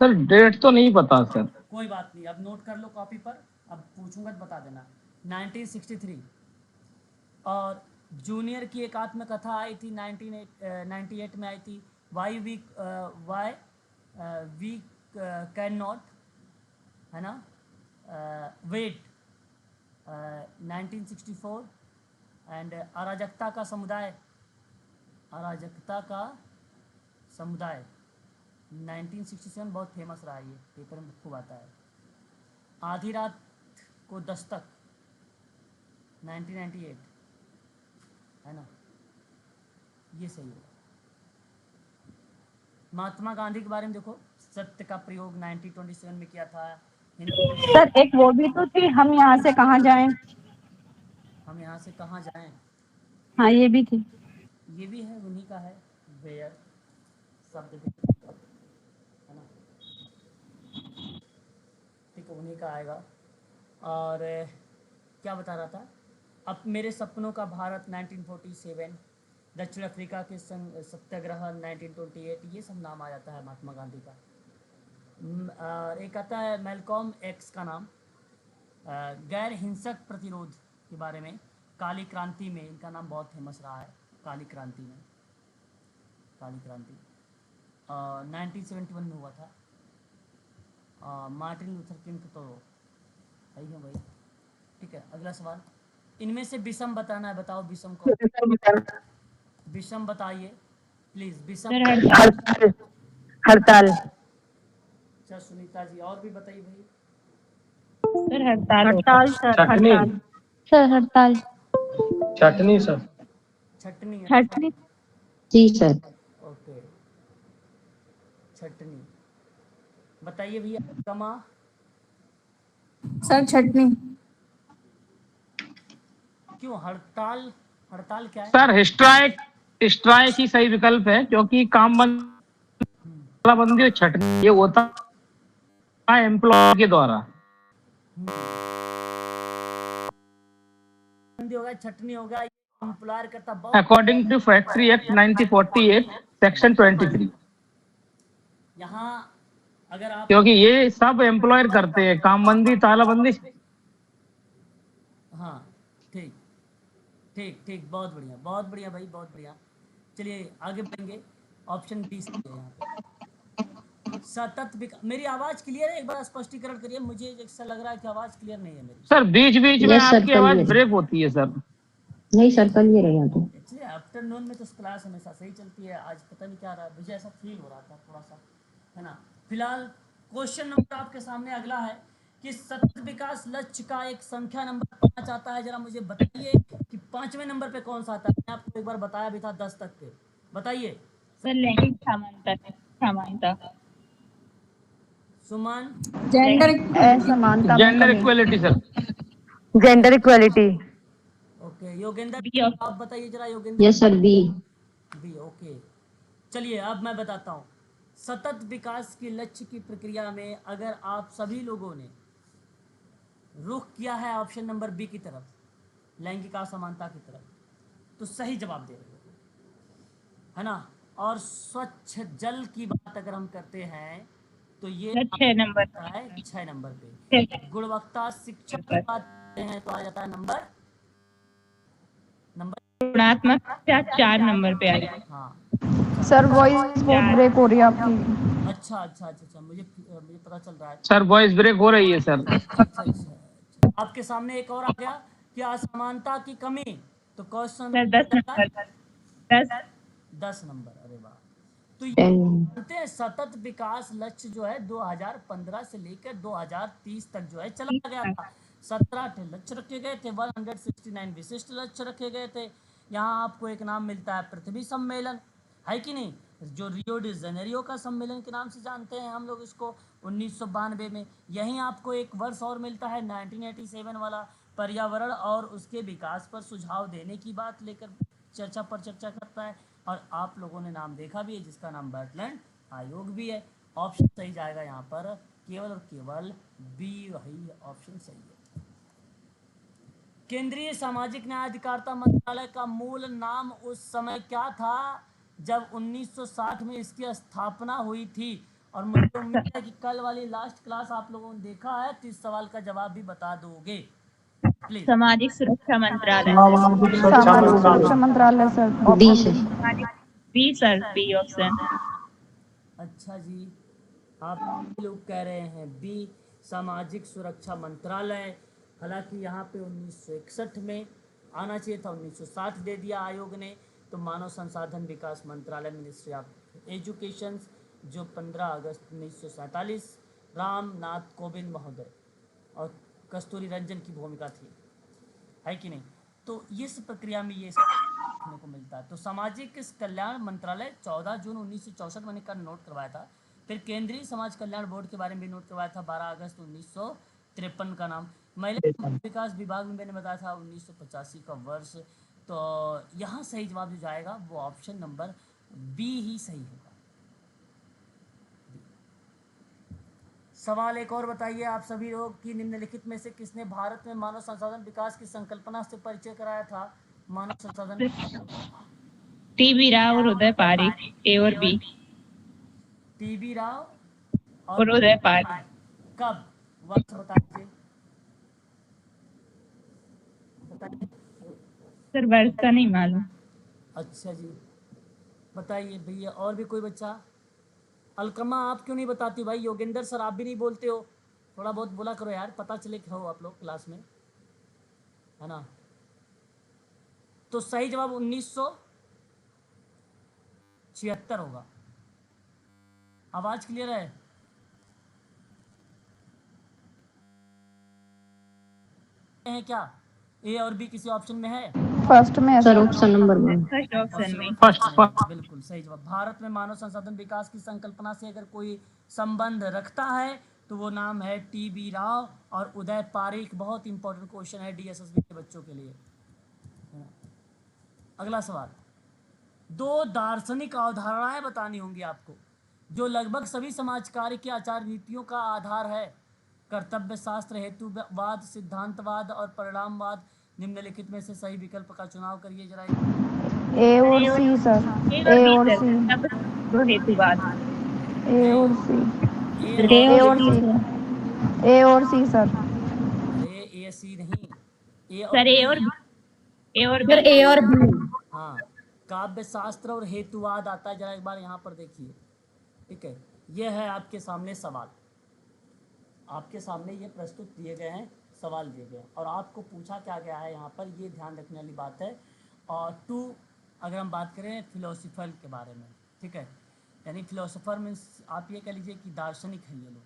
सर डेट तो नहीं पता सर। कोई बात नहीं, अब नोट कर लो कॉपी पर, अब पूछूंगा तो बता देना। 1963। और जूनियर की एक आत्मकथा आई थी 1998 में आई थी, वाई वी कैन नॉट, है ना, वेट, 1964। एंड अराजकता का समुदाय, अराजकता का समुदाय 1967 बहुत फेमस रहा, ये पेपर में खूब आता है। आधी रात को दस्तक 1998, है ना, ये सही है। महात्मा गांधी के बारे में देखो, सत्य का प्रयोग 1927 में किया था। सर एक वो भी तो थी, हम यहाँ से कहाँ जाएं। हम यहाँ से कहाँ जाएं, हाँ ये भी थी। ये भी है, उन्हीं का है, वेयर शब्द भी, है ना, ठीक है, उन्हीं का आएगा। और क्या बता रहा था, अब मेरे सपनों का भारत 1947, दक्षिण अफ्रीका के सत्याग्रह 1928, ये सब नाम आ जाता है महात्मा गांधी का। और एक आता है मैलकॉम एक्स का नाम, गैर हिंसक प्रतिरोध के बारे में, काली क्रांति में इनका नाम बहुत फेमस रहा है। काली क्रांति में, काली क्रांति 1971 में हुआ था। मार्टिन लूथर किंग तो है ही है भाई। ठीक है, अगला सवाल, इनमें से विषम बताना है, बताओ विषम को, विषम बताइए प्लीज, विषम। हड़ताल। अच्छा सुनीता जी, और भी बताइए भाई। सर हड़ताल सर, चटनी। हड़ताल। सर हड़ताल। चटनी सर। छटनी। छठनी। जी सर। ओके, छटनी। बताइए भैया, कमा। सर छठनी। क्यों हड़ताल, हड़ताल क्या है? सर स्ट्राइक, स्ट्राइक ही सही विकल्प है, क्योंकि काम बंदी और छटनी ये होता है एम्प्लॉय के द्वारा। बंदी होगा, छटनी होगा, एम्प्लॉयर करता बहुत। According to factory act 1948 section 23, यहाँ अगर आप, क्योंकि ये सब एम्प्लॉयर करते हैं, कामबंदी तालाबंदी। हाँ ठीक ठीक ठीक, बहुत बढ़िया, बहुत बढ़िया भाई, बहुत बढ़िया। चलिए आगे बढ़ेंगे, ऑप्शन बी से है यहाँ पे। सतत मेरी आवाज़ क्लियर है? एक बार स्पष्टीकरण करिए, मुझे ऐसा लग रहा है कि आवाज़ क्लियर नहीं है मेरी। सर बीच बीच में Yes, sir, आपकी आवाज clear। ब्रेक होती है सर। नहीं सर, क्लियर है यहाँ तो। एक्चुअली आफ्टरनून में तो क्लास हमेशा सही चलती है, आज पता नहीं क्या रहा है, मुझे ऐसा फील हो रहा था थोड़ा सा, है ना। फिलहाल क्वेश्चन नंबर आपके सामने अगला है, कि सतत विकास लक्ष्य का एक संख्या नंबर 5 आता है, जरा मुझे बताइए कि 5वें नंबर पे कौन सा आता है। मैं आपको एक बार बताया भी था 10 तक के, बताइए। सर लैंगिक समानता समानता सुमन, जेंडर असमानता में जेंडर कमी। Equality sir. Gender equality. Okay Yogendra, B आप ऑप्शन। बताइए जरा Yogendra. Yes sir, B. B, okay. चलिए अब मैं बताता हूँ। सतत विकास के लक्ष्य की प्रक्रिया में अगर आप सभी लोगों ने रुख किया है ऑप्शन नंबर बी की तरफ, लैंगिक असमानता की तरफ, तो सही जवाब दे रहे हो, है ना। और स्वच्छ जल की बात अगर हम करते हैं तो ये सर 6 नंबर आता है 6 नंबर पे। गुणवत्ता शिक्षा की बात करते हैं तो आ जाता है नंबर गुणात्मक शिक्षा 4 नंबर पे आई। हाँ। सर वॉइस बहुत ब्रेक हो रही है आपकी। अच्छा, मुझे पता चल रहा है। सर वॉइस ब्रेक हो रही है सर। अच्छा। आपके सामने एक और आ गया कि असमानता की कमी, तो क्वेश्चन सर 10 नंबर 10 10 नंबर। अरे वाह। तो ये 10। जानते हैं सतत विकास लक्ष्य जो है 2015 से लेकर 2030 तक जो है चला गया था। 17 लक्ष्य रखे गए थे, 169 विशिष्ट लक्ष्य रखे गए थे। यहाँ आपको एक नाम मिलता है पृथ्वी सम्मेलन, है कि नहीं, जो रियो डी जेनेरियो का सम्मेलन के नाम से जानते हैं हम लोग इसको, 1992 में। यहीं आपको एक वर्ष और मिलता है 1987 वाला, पर्यावरण और उसके विकास पर सुझाव देने की बात लेकर चर्चा पर चर्चा करता है। और आप लोगों ने नाम देखा भी है जिसका नाम बर्टलैंड आयोग भी है। ऑप्शन सही जाएगा यहाँ पर केवल और केवल बी, वही ऑप्शन सही है। केंद्रीय सामाजिक न्याय अधिकारिता मंत्रालय का मूल नाम उस समय क्या था जब 1960 में इसकी स्थापना हुई थी? और मुझे उम्मीद है कि कल वाली लास्ट क्लास आप लोगों ने देखा है तो इस सवाल का जवाब भी बता दोगे प्लीज। सामाजिक सुरक्षा मंत्रालय। सामाजिक सुरक्षा मंत्रालय sir, B option sir. B. B sir, B option. अच्छा जी, आप लोग कह रहे हैं बी, सामाजिक सुरक्षा मंत्रालय। हालांकि यहाँ पे 1961 में आना चाहिए था, 1960 दे दिया आयोग ने। तो मानव संसाधन विकास मंत्रालय, मिनिस्ट्री ऑफ एजुकेशन, जो 15 अगस्त 1947 रामनाथ कोविंद महोदय और कस्तूरी रंजन की भूमिका थी, है कि नहीं। तो इस प्रक्रिया में ये देखने को मिलता है। तो सामाजिक कल्याण मंत्रालय 14 जून 1964 मैंने कर नोट करवाया था। फिर केंद्रीय समाज कल्याण बोर्ड के बारे में भी नोट करवाया था 12 अगस्त 1953 का नाम। महिला विकास विभाग में मैंने बताया था 1985 का वर्ष। तो यहाँ सही जवाब जो जाएगा वो ऑप्शन नंबर बी ही सही होगा। सवाल एक और बताइए आप सभी लोग कि निम्नलिखित में से किसने भारत में मानव संसाधन विकास की संकल्पना से परिचय कराया था? मानव संसाधन टीबी राव और उदय पारिक, ए और बी। टीबी राव और उदय पारिक। कब, वर्ष बताइए। सर वर्ष का नहीं मालूम। अच्छा जी, बताइए भैया। और भी कोई बच्चा? अलकमा आप क्यों नहीं बताती भाई? योगेंद्र सर आप भी नहीं बोलते हो, थोड़ा बहुत बोला करो यार, पता चले कि हो आप लोग क्लास में, है ना। तो सही जवाब 1976 होगा। आवाज क्लियर है? है क्या ए और बी किसी ऑप्शन में है? फर्स्ट में है sir sir. Option number 1। First option में। बिल्कुल सही जवाब। भारत में मानव संसाधन विकास की संकल्पना से अगर कोई संबंध रखता है तो वो नाम है टीबी राव और उदय पारिक। बहुत इंपॉर्टेंट क्वेश्चन है डीएसएसबी के बच्चों के लिए। अगला सवाल, दो दार्शनिक अवधारणाएं बतानी होंगी आपको जो लगभग सभी समाज कार्य की आचार नीतियों का आधार है। कर्तव्य शास्त्र, हेतुवाद, सिद्धांतवाद और परिणामवाद। निम्नलिखित में से सही विकल्प का चुनाव करिए जरा। ए और सी सर, ए और सी, हेतुवाद। ए और सी, ए ए और सी, ए और सी सर। अरे ए सी नहीं, ए और सर ए और बी। ए और सर ए और बी। हाँ, काव्य शास्त्र और हेतुवाद आता है, जरा एक बार यहाँ पर देखिए। ठीक है, ये है आपके सामने सवाल, आपके सामने ये प्रस्तुत दिए गए हैं, सवाल दिए गए हैं और आपको पूछा क्या गया है यहाँ पर, ये ध्यान रखने वाली बात है। और टू अगर हम बात करें फिलोसफर के बारे में, ठीक है, यानी फिलोसफर मीन्स आप ये कह लीजिए कि दार्शनिक हैं ये लोग।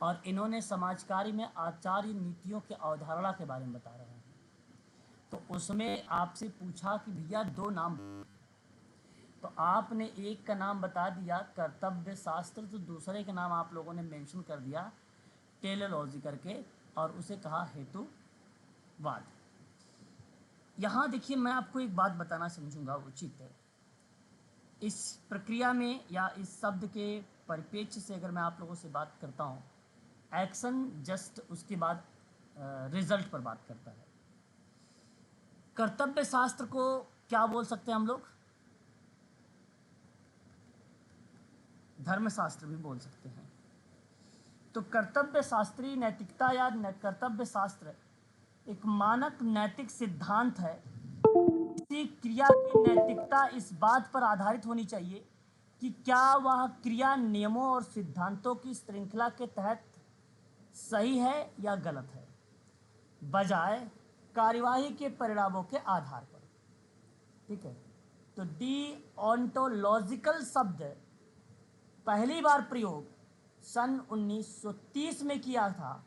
और इन्होंने समाज कार्य में आचार्य नीतियों की अवधारणा के बारे में बता रहे हैं। तो उसमें आपसे पूछा कि भैया दो नाम, तो आपने एक का नाम बता दिया कर्तव्य शास्त्र, तो दूसरे का नाम आप लोगों ने मेंशन कर दिया टेलीलॉजी करके, और उसे कहा हेतुवाद। यहाँ देखिए, मैं आपको एक बात बताना समझूंगा उचित है। इस प्रक्रिया में या इस शब्द के परिप्रेक्ष्य से अगर मैं आप लोगों से बात करता हूँ, एक्शन जस्ट उसके बाद रिजल्ट पर बात करता है। कर्तव्य शास्त्र को क्या बोल सकते हैं हम लोग? धर्मशास्त्र भी बोल सकते हैं। तो कर्तव्य शास्त्रीय नैतिकता या कर्तव्य शास्त्र एक मानक नैतिक सिद्धांत है। किसी क्रिया की नैतिकता इस बात पर आधारित होनी चाहिए कि क्या वह क्रिया नियमों और सिद्धांतों की श्रृंखला के तहत सही है या गलत है, बजाय कार्यवाही के परिणामों के आधार पर। ठीक है, तो डीओंटोलॉजिकल शब्द पहली बार प्रयोग सन 1930 में किया था,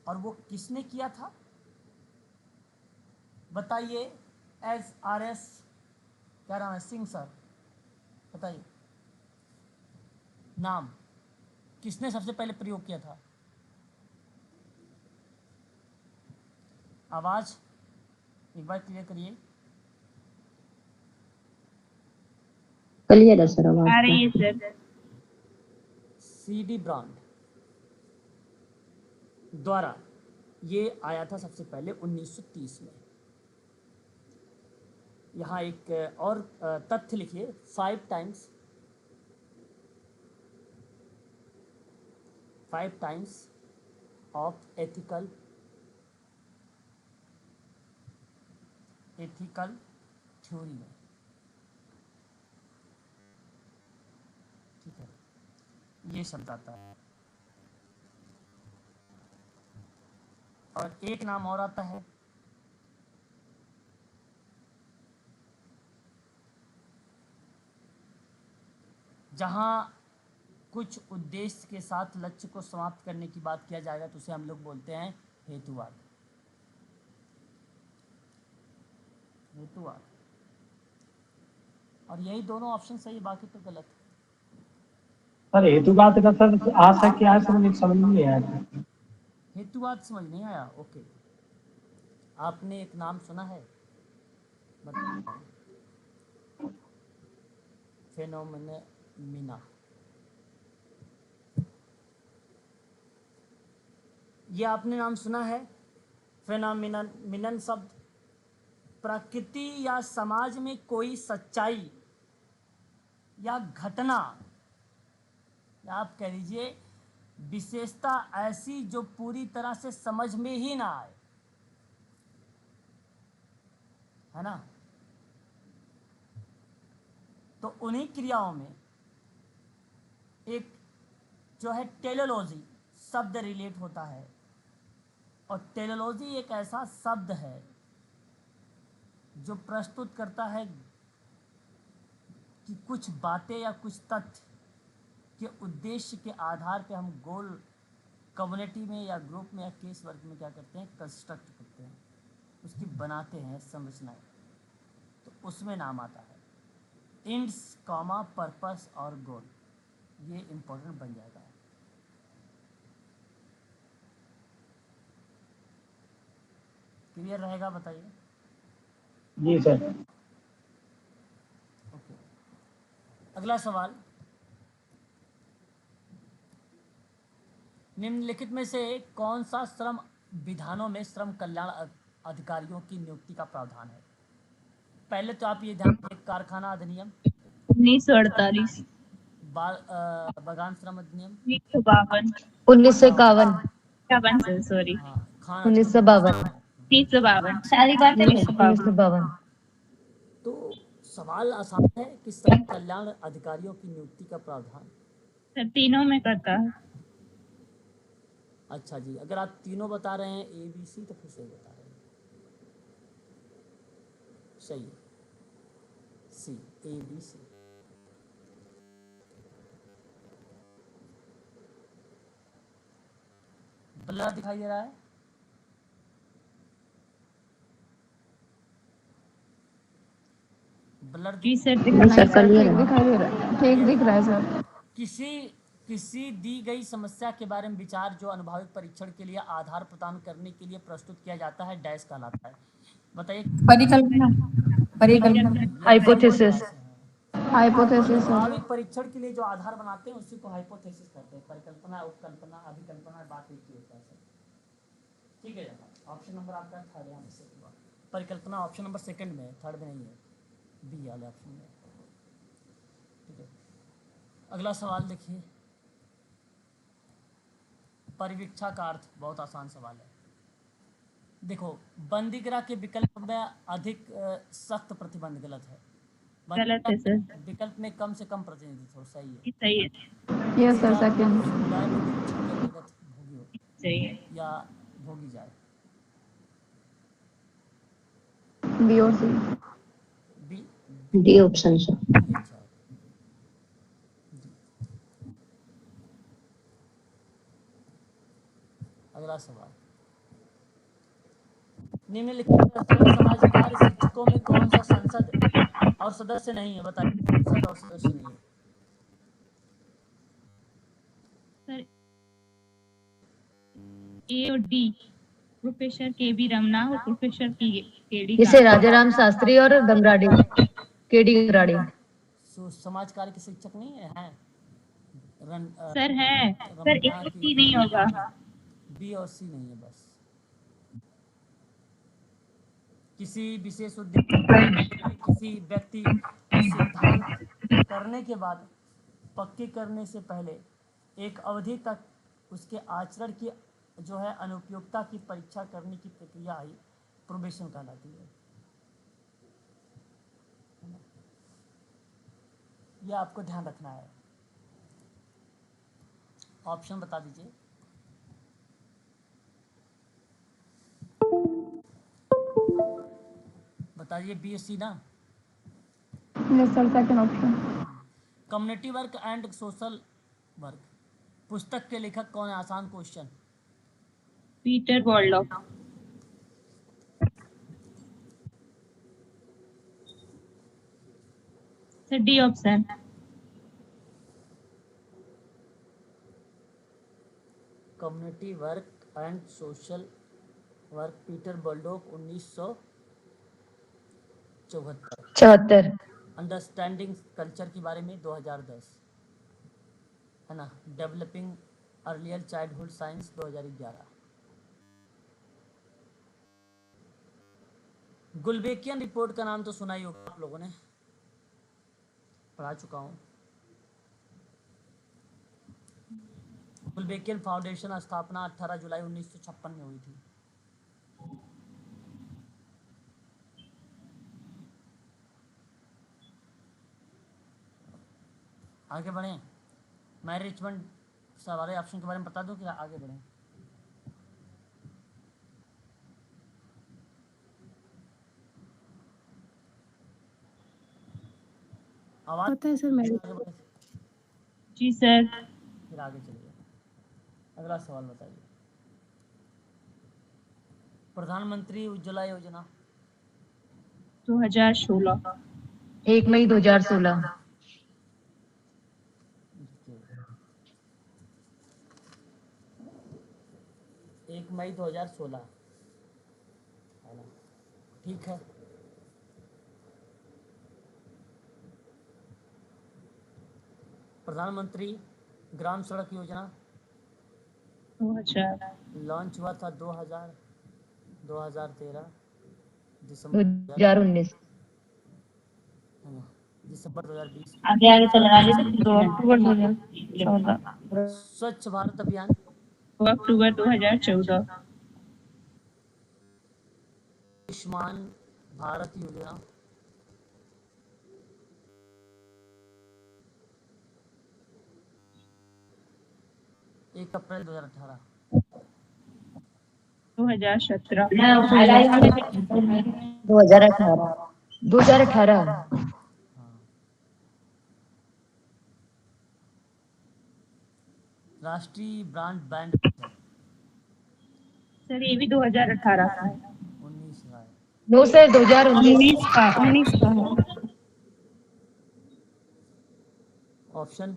और वो किसने किया था बताइए? SRS क्या नाम है? सिंह सर, बताइए नाम, किसने सबसे पहले प्रयोग किया था? आवाज एक बार क्लियर करिए। क्लियर है सर आवाज आ तो। रही है सर। CD ब्रांड द्वारा ये आया था सबसे पहले 1930 में। यहाँ एक और तथ्य लिखिए, 5 टाइम्स ऑफ एथिकल थ्योरी में। ठीक है, ये शब्द आता है। और एक नाम और आता है, जहाँ कुछ उद्देश्य के साथ लक्ष्य को समाप्त करने की बात किया जाएगा तो उसे हम लोग बोलते हैं हेतुवाद। हेतुवाद, और यही दोनों ऑप्शन सही, बाकी तो गलत है। सर हेतुवाद का सर आशा क्या है, समझ नहीं आया। हेतुवाद समझ नहीं आया? ओके, आपने एक नाम सुना है, फेनोमेना। ये आपने नाम सुना है फेनोमिनन शब्द? प्रकृति या समाज में कोई सच्चाई या घटना, या आप कह लीजिए विशेषता ऐसी जो पूरी तरह से समझ में ही ना आए, है ना? तो उन्हीं क्रियाओं में एक जो है टेलीलॉजी शब्द रिलेट होता है। और टेलीलॉजी एक ऐसा शब्द है जो प्रस्तुत करता है कि कुछ बातें या कुछ तथ्य के उद्देश्य के आधार पे हम गोल कम्युनिटी में या ग्रुप में या केस वर्क में क्या करते हैं, कंस्ट्रक्ट करते हैं, उसकी बनाते हैं संरचनाएं। तो उसमें नाम आता है इंड्स, कॉमा, पर्पस और गोल। ये इम्पोर्टेंट बन जाएगा। क्लियर रहेगा? बताइए। जी सर। ओके, अगला सवाल, निम्नलिखित में से कौन सा श्रम विधानों में श्रम कल्याण अधिकारियों की नियुक्ति का प्रावधान है? पहले तो आप ये ध्यान रखें, कारखाना अधिनियम 1948, बागान श्रम अधिनियम 1952, 1951, सॉरी, हाँ, खान 1952, 1952, सारी बातें 1952। तो सवाल आसान है कि श्रम कल्याण अधिकारियों की नियुक्ति का प्रावधान। सर तीनों में करता है। अच्छा जी, अगर आप तीनों बता रहे हैं ABC तो फिर सही बता रहे हैं। सही है, C, ABC। ब्लर दिखाई दे रहा है? ब्लर जी सर नहीं सर सर क्लियर ठीक है। दिखाई दे रहा है, ठीक दिख रहा है सर। किसी किसी दी गई समस्या के बारे में विचार जो अनुभविक परीक्षण के लिए आधार प्रदान करने के लिए प्रस्तुत किया जाता है डैश कहलाता है। बताइए। परिकल्पना, परिकल्पना, हाइपोथेसिस। Hypothesis sir. अनुभविक परीक्षण के लिए जो आधार बनाते हैं उसी को हाइपोथेसिस कहते हैं। परिकल्पना, उपकल्पना, अभिकल्पना बात एक ही होता है सर। ठीक है जनाब, ऑप्शन नंबर आपका थर्ड यहाँ में से हुआ। परिकल्पना ऑप्शन नंबर सेकंड में है, थर्ड में नहीं है, बी वाले ऑप्शन में। ठीक है, अगला सवाल देखिए। परिवीक्षा का अर्थ बहुत आसान सवाल है। देखो, बंदीगृह के विकल्प में अधिक सख्त प्रतिबंध गलत है। गलत है सर। विकल्प में कम से कम प्रतिनिधित्व सही है। ये सही है। Yes sir second. समुदाय में निरीक्षण के अंतर्गत भोगी हो सही है। या भोगी जाए। बी और C. B D option sir. अच्छा। अगला सवाल, निम्नलिखित समाज कार्य शिक्षकों में कौन सा संसद और सदस्य नहीं है? बताइए, संसद और सदस्य नहीं है। सर ए और डी, प्रोफेसर के बी रमना और प्रोफेसर के डी जैसे राजाराम शास्त्री और गंगराड़ी, केडी गंगराड़ी। समाज कार्य के शिक्षक नहीं है, हैं? सर है सर, ए और सी नहीं होगा। बी और सी नहीं है बस। किसी विशेष उद्देश्य किसी व्यक्ति को सिद्धांत करने के बाद पक्के करने से पहले एक अवधि तक उसके आचरण की जो है अनुपयोगिता की परीक्षा करने की प्रक्रिया ही प्रोबेशन कहलाती है। यह आपको ध्यान रखना है। ऑप्शन बता दीजिए। बताइए, बी सी ना? Yes sir second option. Community work and social work पुस्तक के लेखक कौन है? आसान question. Peter Baldock. Sir D option. Community work and social work, Peter Baldock, 1974। Understanding culture के बारे में 2010 है ना। Developing earlier childhood science 2011। Gulbenkian report का नाम तो सुना ही होगा आप लोगों ने, पढ़ा चुका हूँ। गुलबेकियन फाउंडेशन स्थापना 18 जुलाई 1956 में हुई थी। आगे बढ़ें। मैं रिचमंड सारे ऑप्शन के बारे में बता दूं कि आगे बढ़ें? आवाज पता है सर मेरे आगे बढ़ें? जी सर। फिर आगे चलिए। अगला सवाल बताइए। प्रधानमंत्री उज्ज्वला योजना 2016। 1 मई 2016। 1 मई 2016 है ना। ठीक है। प्रधानमंत्री ग्राम सड़क योजना 2000। लॉन्च हुआ था 2013 दिसंबर 2019। है ना, दिसंबर 2020। आगे आगे चलना है 2 अक्टूबर 2014। स्वच्छ भारत अभियान 2 अक्टूबर 2014। आयुष्मान भारत योजना 1 अप्रैल 2018। 2017। 2018। राष्ट्रीय ब्रॉडबैंड मिशन सर ये भी 2018 का है। 19 का है। नो सर 2019 19 का है। Option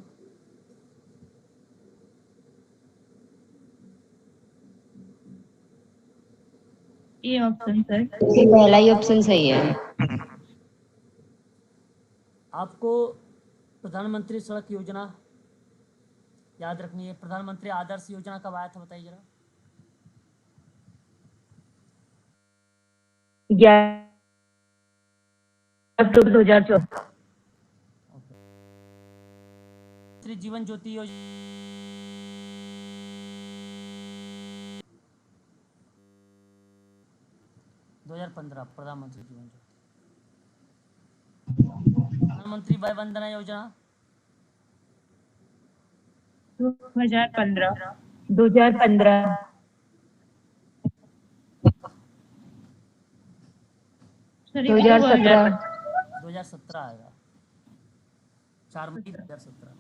A option sir. ये पहला ही ऑप्शन सही है। आपको प्रधानमंत्री सड़क योजना याद रखनी है। प्रधानमंत्री आदर्श योजना कब आया था बताइए जरा। 11 अक्टूबर 2014। श्री जीवन ज्योति योजना 2015 प्रधानमंत्री जीवन ज्योति। प्रधानमंत्री वय वंदना योजना 2015। 2015। सर 2017। 2017 आएगा। 4 मई 2017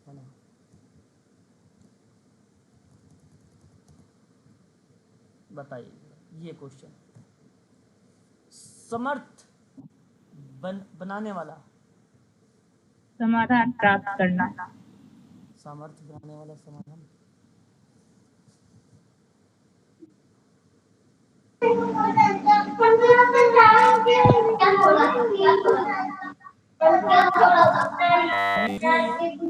है ना। बताइए ये क्वेश्चन। समर्थ बनाने वाला, समाधान प्राप्त करना। सामर्थ्य बनाने वाला समाधान। म्यूट होइए।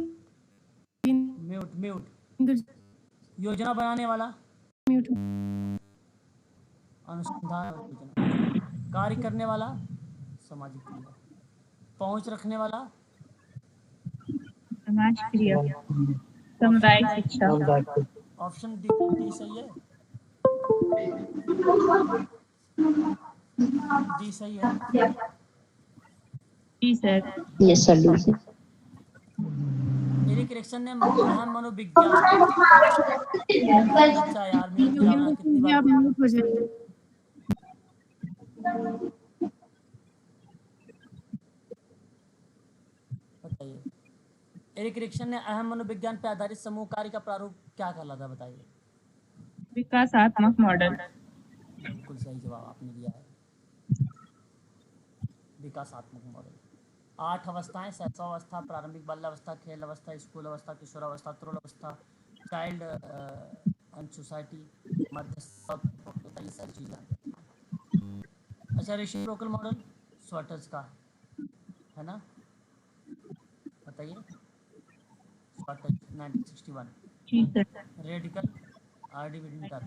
Mute mute. योजना बनाने वाला, म्यूट। अनुसंधान और योजना। कार्य करने वाला, सामाजिक क्रिया। पहुंच रखने वाला, समाज क्रिया। सामुदायिक शिक्षा। ऑप्शन डी सही है। डी सही है। जी सर। यस सर डी से। एरिक एरिक्सन ने अहम मनोविज्ञान। अच्छा यार म्यूट हो जाना कितनी बार आप बोला। म्यूट हो जाइए। बताइए एरिक एरिक्सन ने अहम मनोविज्ञान पर आधारित समूह कार्य का प्रारूप क्या कहलाता है बताइए। विकासात्मक मॉडल। बिल्कुल सही जवाब आपने दिया है। विकासात्मक मॉडल। 8 अवस्थाएं, शैशवावस्था, प्रारंभिक बाल्यावस्था, खेल अवस्था, स्कूल अवस्था, किशोरावस्था, तरुण अवस्था, चाइल्ड एंड सोसाइटी, मध्य। ये सारी चीज़ें। अच्छा रेसिप्रोकल मॉडल स्वॉटर्स का है ना। बताइए स्वॉटर्स 1961। जी सर। Radical RD. विंटर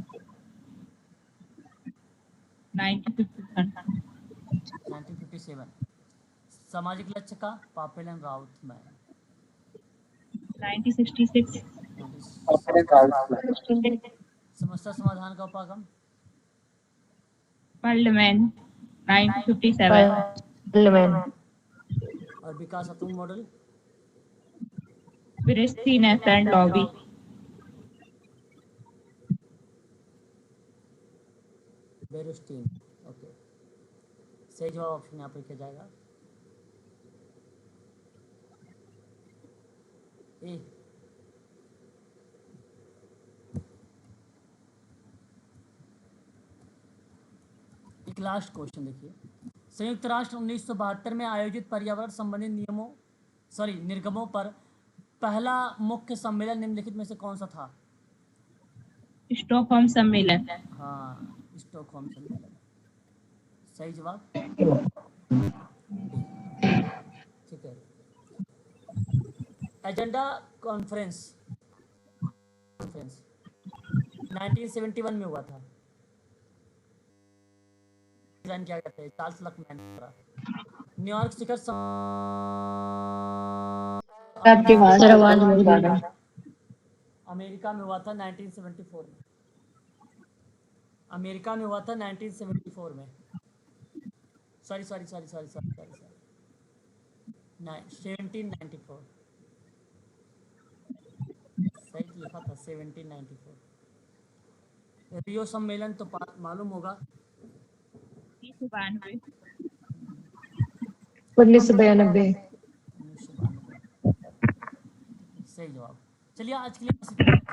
1957। सामाजिक लक्ष्य का पापेल एंड राउथमैन 1966। समस्या समाधान का उपागम पर्लमैन 1957। पार्लियामेंट। और विकासात्मक मॉडल ब्रिस्टीनेस एंड लॉबी। बेरुस्टीन। ओके सही जवाब ऑप्शन यहाँ पर किया जाएगा ए। एक लास्ट क्वेश्चन देखिए। संयुक्त राष्ट्र 1972 में आयोजित पर्यावरण संबंधी निर्गमों पर पहला मुख्य सम्मेलन निम्नलिखित में से कौन सा था। स्टॉकहोम सम्मेलन। हाँ स्टॉकहोम सम्मेलन सही जवाब। ठीक है। एजेंडा कॉन्फ्रेंस 1971 में हुआ था। डिजाइन किया गया था चार्ल्स लकमैन द्वारा। न्यूयॉर्क शिखर सर आवाज बहुत आ रहा है। अमेरिका में हुआ था 1974 में। अमेरिका में हुआ था 1974 में। सॉरी 1794 सही लिखा था 1794। रियो सम्मेलन तो मालूम होगा 1992। 1992। सही जवाब। चलिए आज के लिए बस इतना।